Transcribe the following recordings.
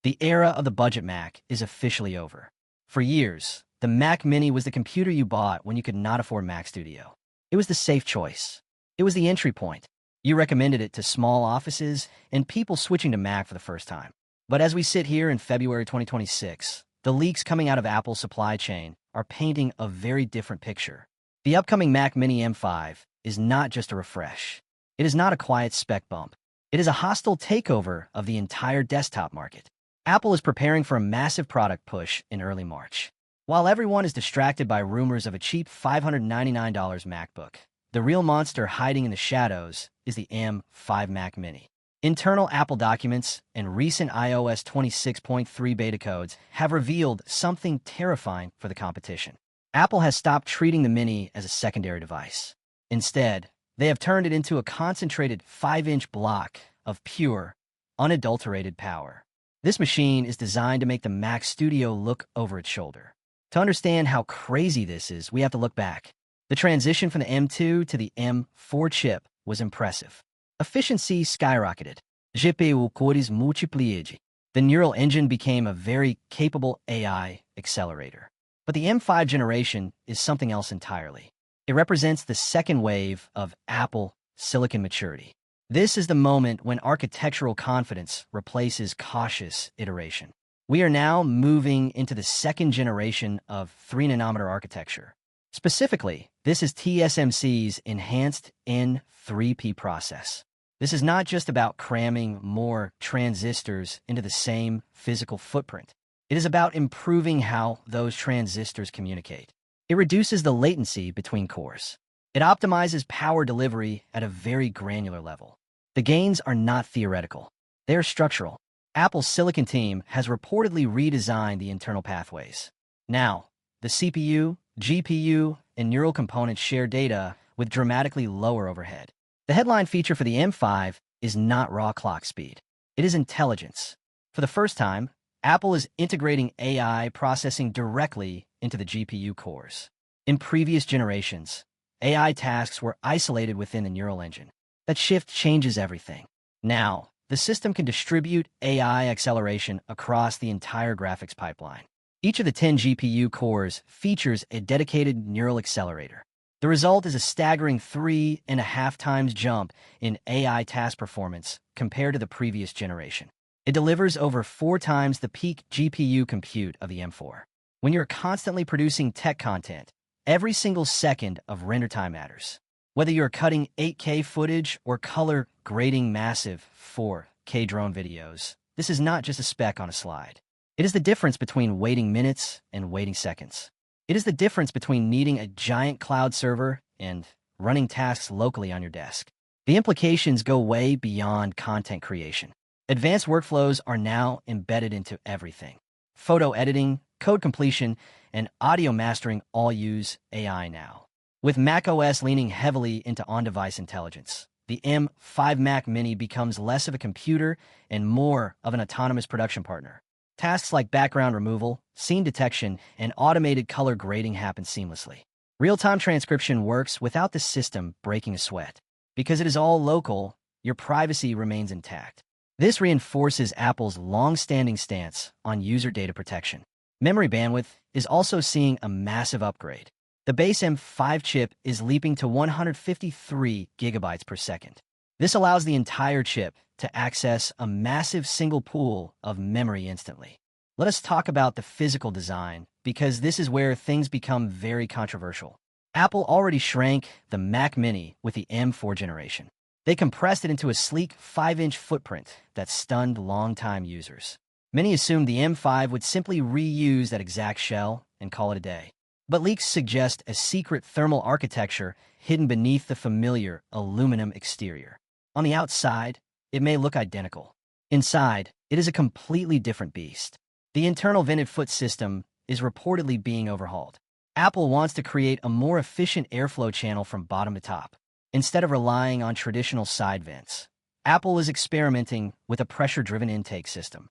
The era of the budget Mac is officially over. For years, the Mac Mini was the computer you bought when you could not afford Mac Studio. It was the safe choice. It was the entry point. You recommended it to small offices and people switching to Mac for the first time. But as we sit here in February 2026, the leaks coming out of Apple's supply chain are painting a very different picture. The upcoming Mac Mini M5 is not just a refresh. It is not a quiet spec bump. It is a hostile takeover of the entire desktop market. Apple is preparing for a massive product push in early March. While everyone is distracted by rumors of a cheap $599 MacBook, the real monster hiding in the shadows is the M5 Mac Mini. Internal Apple documents and recent iOS 26.3 beta codes have revealed something terrifying for the competition. Apple has stopped treating the Mini as a secondary device. Instead, they have turned it into a concentrated 5-inch block of pure, unadulterated power. This machine is designed to make the Mac Studio look over its shoulder. To understand how crazy this is, we have to look back. The transition from the M2 to the M4 chip was impressive. Efficiency skyrocketed. GPU cores multiplied. The neural engine became a very capable AI accelerator. But the M5 generation is something else entirely. It represents the second wave of Apple silicon maturity. This is the moment when architectural confidence replaces cautious iteration. We are now moving into the second generation of 3-nanometer architecture. Specifically, this is TSMC's enhanced N3P process. This is not just about cramming more transistors into the same physical footprint. It is about improving how those transistors communicate. It reduces the latency between cores. It optimizes power delivery at a very granular level. The gains are not theoretical. They are structural. Apple's silicon team has reportedly redesigned the internal pathways. Now, the CPU, GPU, and neural components share data with dramatically lower overhead. The headline feature for the M5 is not raw clock speed. It is intelligence. For the first time, Apple is integrating AI processing directly into the GPU cores. In previous generations, AI tasks were isolated within the neural engine. That shift changes everything. Now, the system can distribute AI acceleration across the entire graphics pipeline. Each of the 10 GPU cores features a dedicated neural accelerator. The result is a staggering 3.5 times jump in AI task performance compared to the previous generation. It delivers over 4 times the peak GPU compute of the M4. When you're constantly producing tech content, every single second of render time matters. Whether you're cutting 8K footage or color grading massive 4K drone videos, this is not just a spec on a slide. It is the difference between waiting minutes and waiting seconds. It is the difference between needing a giant cloud server and running tasks locally on your desk. The implications go way beyond content creation. Advanced workflows are now embedded into everything. Photo editing, code completion, and audio mastering all use AI now. With macOS leaning heavily into on-device intelligence, the M5 Mac Mini becomes less of a computer and more of an autonomous production partner. Tasks like background removal, scene detection, and automated color grading happen seamlessly. Real-time transcription works without the system breaking a sweat. Because it is all local, your privacy remains intact. This reinforces Apple's long-standing stance on user data protection. Memory bandwidth is also seeing a massive upgrade. The base M5 chip is leaping to 153 gigabytes per second. This allows the entire chip to access a massive single pool of memory instantly. Let us talk about the physical design, because this is where things become very controversial. Apple already shrank the Mac Mini with the M4 generation. They compressed it into a sleek 5-inch footprint that stunned longtime users. Many assumed the M5 would simply reuse that exact shell and call it a day. But leaks suggest a secret thermal architecture hidden beneath the familiar aluminum exterior. On the outside, it may look identical. Inside, it is a completely different beast. The internal vented foot system is reportedly being overhauled. Apple wants to create a more efficient airflow channel from bottom to top. Instead of relying on traditional side vents, Apple is experimenting with a pressure-driven intake system.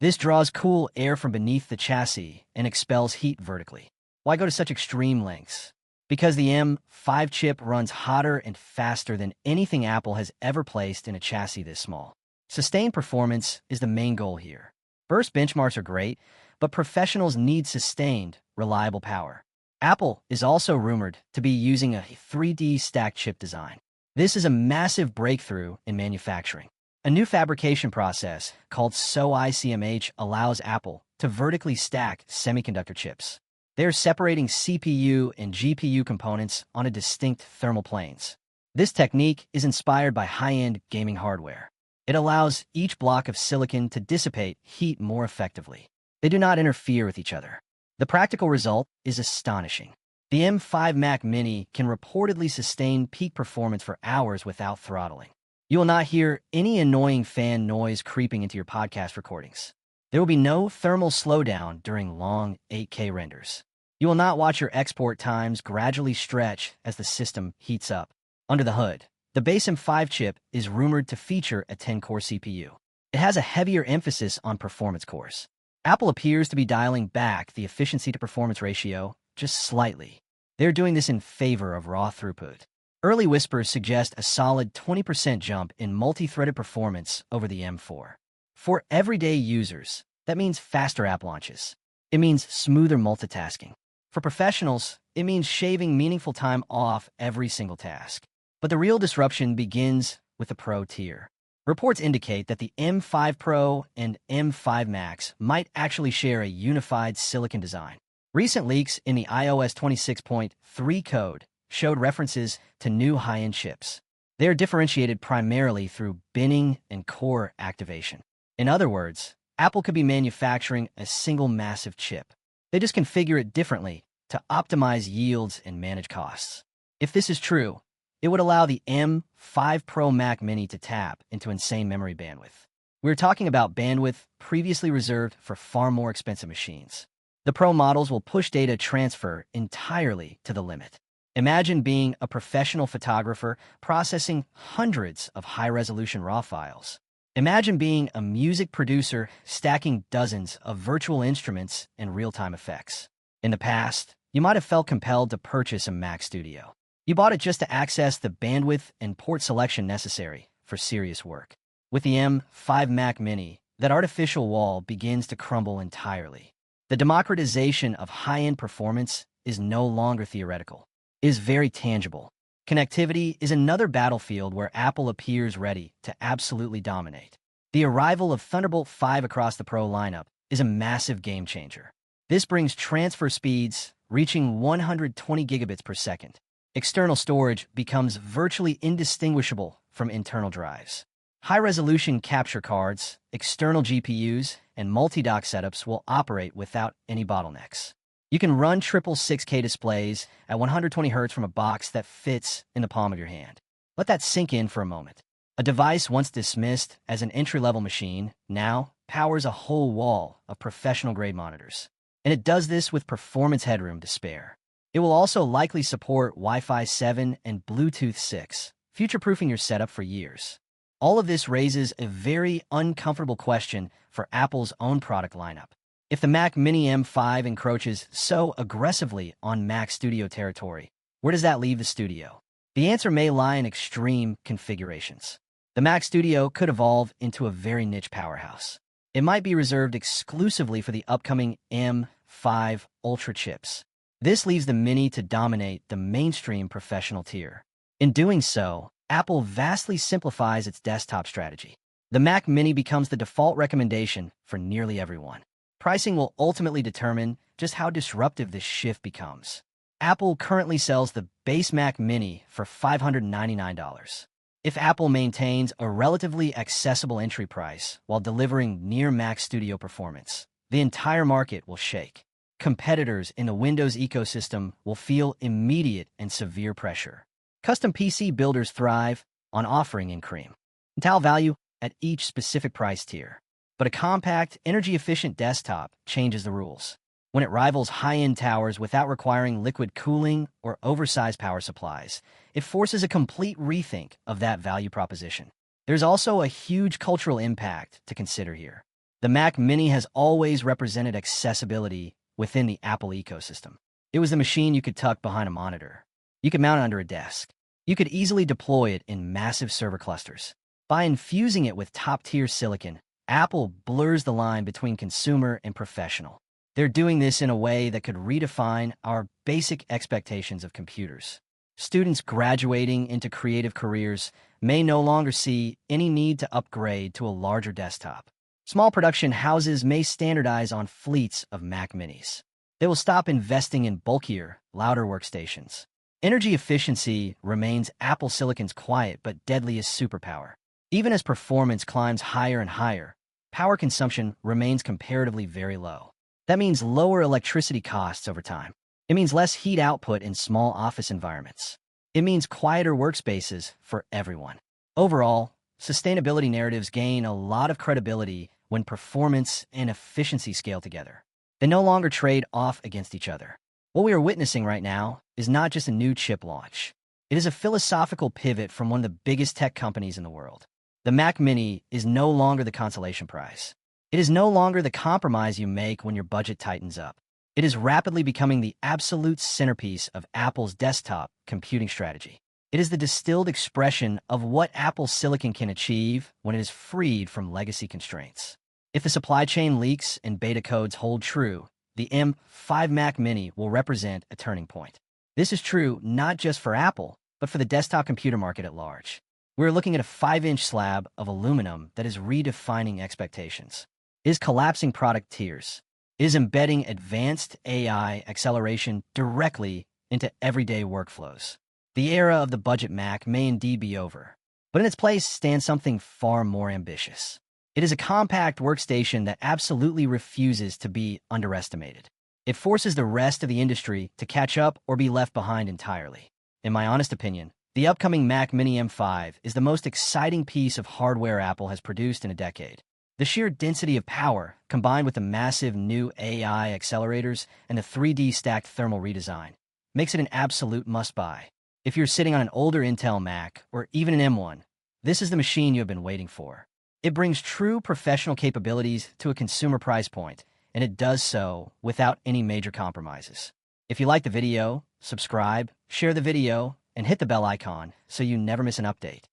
This draws cool air from beneath the chassis and expels heat vertically. Why go to such extreme lengths? Because the M5 chip runs hotter and faster than anything Apple has ever placed in a chassis this small. Sustained performance is the main goal here. Burst benchmarks are great, but professionals need sustained, reliable power. Apple is also rumored to be using a 3D stacked chip design. This is a massive breakthrough in manufacturing. A new fabrication process called SO-ICMH allows Apple to vertically stack semiconductor chips. They're separating CPU and GPU components on a distinct thermal planes. This technique is inspired by high-end gaming hardware. It allows each block of silicon to dissipate heat more effectively. They do not interfere with each other. The practical result is astonishing. The M5 Mac Mini can reportedly sustain peak performance for hours without throttling. You will not hear any annoying fan noise creeping into your podcast recordings. There will be no thermal slowdown during long 8K renders. You will not watch your export times gradually stretch as the system heats up. Under the hood, the base M5 chip is rumored to feature a 10-core CPU. It has a heavier emphasis on performance cores. Apple appears to be dialing back the efficiency-to-performance ratio just slightly. They're doing this in favor of raw throughput. Early whispers suggest a solid 20% jump in multi-threaded performance over the M4. For everyday users, that means faster app launches. It means smoother multitasking. For professionals, it means shaving meaningful time off every single task. But the real disruption begins with the Pro tier. Reports indicate that the M5 Pro and M5 Max might actually share a unified silicon design. Recent leaks in the iOS 26.3 code showed references to new high-end chips. They are differentiated primarily through binning and core activation. In other words, Apple could be manufacturing a single massive chip. They just configure it differently to optimize yields and manage costs. If this is true, it would allow the M5 Pro Mac Mini to tap into insane memory bandwidth. We're talking about bandwidth previously reserved for far more expensive machines. The Pro models will push data transfer entirely to the limit. Imagine being a professional photographer processing hundreds of high-resolution RAW files. Imagine being a music producer stacking dozens of virtual instruments and real-time effects. In the past, you might have felt compelled to purchase a Mac Studio. You bought it just to access the bandwidth and port selection necessary for serious work. With the M5 Mac Mini, that artificial wall begins to crumble entirely. The democratization of high-end performance is no longer theoretical. It is very tangible. Connectivity is another battlefield where Apple appears ready to absolutely dominate. The arrival of Thunderbolt 5 across the Pro lineup is a massive game changer. This brings transfer speeds reaching 120 gigabits per second. External storage becomes virtually indistinguishable from internal drives. High-resolution capture cards, external GPUs, and multi-dock setups will operate without any bottlenecks. You can run triple 6K displays at 120 Hz from a box that fits in the palm of your hand. Let that sink in for a moment. A device once dismissed as an entry-level machine now powers a whole wall of professional-grade monitors. And it does this with performance headroom to spare. It will also likely support Wi-Fi 7 and Bluetooth 6, future-proofing your setup for years. All of this raises a very uncomfortable question for Apple's own product lineup. If the Mac Mini M5 encroaches so aggressively on Mac Studio territory, where does that leave the Studio? The answer may lie in extreme configurations. The Mac Studio could evolve into a very niche powerhouse. It might be reserved exclusively for the upcoming M5 Ultra chips. This leaves the Mini to dominate the mainstream professional tier. In doing so, Apple vastly simplifies its desktop strategy. The Mac Mini becomes the default recommendation for nearly everyone. Pricing will ultimately determine just how disruptive this shift becomes. Apple currently sells the base Mac Mini for $599. If Apple maintains a relatively accessible entry price while delivering near Mac Studio performance, the entire market will shake. Competitors in the Windows ecosystem will feel immediate and severe pressure. Custom PC builders thrive on offering in cream and towel value at each specific price tier. But a compact, energy-efficient desktop changes the rules. When it rivals high-end towers without requiring liquid cooling or oversized power supplies, it forces a complete rethink of that value proposition. There's also a huge cultural impact to consider here. The Mac Mini has always represented accessibility within the Apple ecosystem. It was the machine you could tuck behind a monitor. You could mount it under a desk. You could easily deploy it in massive server clusters. By infusing it with top-tier silicon, Apple blurs the line between consumer and professional. They're doing this in a way that could redefine our basic expectations of computers. Students graduating into creative careers may no longer see any need to upgrade to a larger desktop. Small production houses may standardize on fleets of Mac Minis. They will stop investing in bulkier, louder workstations. Energy efficiency remains Apple Silicon's quiet but deadliest superpower. Even as performance climbs higher and higher, power consumption remains comparatively very low. That means lower electricity costs over time. It means less heat output in small office environments. It means quieter workspaces for everyone. Overall, sustainability narratives gain a lot of credibility when performance and efficiency scale together. They no longer trade off against each other. What we are witnessing right now is not just a new chip launch. It is a philosophical pivot from one of the biggest tech companies in the world. The Mac Mini is no longer the consolation prize. It is no longer the compromise you make when your budget tightens up. It is rapidly becoming the absolute centerpiece of Apple's desktop computing strategy. It is the distilled expression of what Apple Silicon can achieve when it is freed from legacy constraints. If the supply chain leaks and beta codes hold true, the M5 Mac Mini will represent a turning point. This is true not just for Apple, but for the desktop computer market at large. We're looking at a 5-inch slab of aluminum that is redefining expectations. It is collapsing product tiers. It is embedding advanced AI acceleration directly into everyday workflows. The era of the budget Mac may indeed be over, but in its place stands something far more ambitious. It is a compact workstation that absolutely refuses to be underestimated. It forces the rest of the industry to catch up or be left behind entirely. In my honest opinion, the upcoming Mac Mini M5 is the most exciting piece of hardware Apple has produced in a decade. The sheer density of power, combined with the massive new AI accelerators and the 3D stacked thermal redesign, makes it an absolute must-buy. If you're sitting on an older Intel Mac or even an M1, this is the machine you have been waiting for. It brings true professional capabilities to a consumer price point, and it does so without any major compromises. If you like the video, subscribe, share the video, and hit the bell icon so you never miss an update.